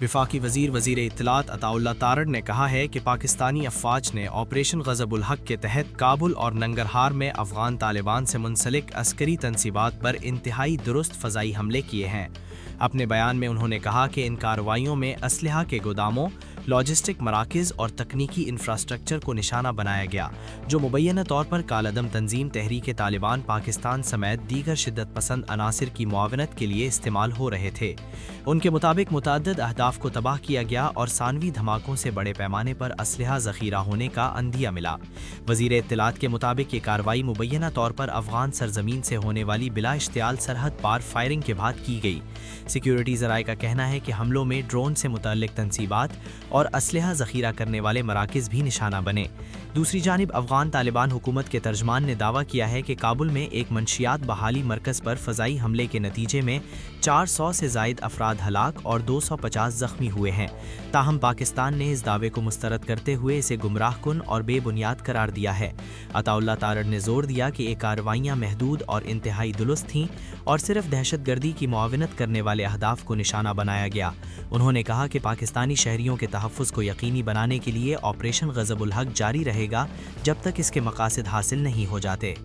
वफाकी वज़ीर इत्तलात अताउल्लाह तारड़ ने कहा है कि पाकिस्तानी अफवाज ने ऑपरेशन ग़ज़बुल हक़ के तहत काबुल और नंगरहार में अफ़गान तालिबान से मुंसलिक अस्करी तंसीबात पर इंतहाई दुरुस्त फ़ज़ाई हमले किए हैं। अपने बयान में उन्होंने कहा कि इन कार्रवाइयों में असलहा के गोदामों, लॉजिस्टिक मराकज़ और तकनीकी इंफ्रास्ट्रक्चर को निशाना बनाया गया, जो मुबैना तौर पर कालदम तंजीम तहरीक तालिबान पाकिस्तान समेत दीगर शिद्दत पसंद अनासिर की मुआवनत के लिए इस्तेमाल हो रहे थे। उनके मुताबिक मुतअद्दिद अहदाफ को तबाह किया गया और सानवी धमाकों से बड़े पैमाने पर असलहा ज़ख़ीरा होने का अंदिया मिला। वज़ीर इत्तलात के मुताबिक ये कार्रवाई मुबैना तौर पर अफ़गान सरजमीन से होने वाली बिला इश्तियाल सरहद पार फायरिंग के बाद की गई। सिक्योरिटी ज़राए का कहना है कि हमलों में ड्रोन से मुतल्लिक तंसीबात और असलहा ज़ख़ीरा करने वाले मराकज़ भी निशाना बने। दूसरी जानिब अफ़गान तालिबान हुकूमत के तर्जमान ने दावा किया है कि काबुल में एक मंशियात बहाली मरकज़ पर फ़ज़ाई हमले के नतीजे में 400 से ज़ायद अफराद हलाक और 250 ज़ख्मी हुए हैं। ताहम पाकिस्तान ने इस दावे को मुस्तरद करते हुए इसे गुमराहकुन और बेबुनियाद करार दिया है। अताउल्लाह तारड़ ने जोर दिया कि ये कार्रवाइयाँ महदूद और इंतहाई दुरुस्त थीं और सिर्फ दहशतगर्दी की मुआवनत करने वाले अहदाफ को निशाना बनाया गया। उन्होंने कहा कि पाकिस्तानी शहरियों के तहफ़्फ़ुज़ को यकीनी बनाने के लिए ऑपरेशन ग़ज़बुल हक़ जारी रहेगा जब तक इसके मक़ासिद हासिल नहीं हो जाते।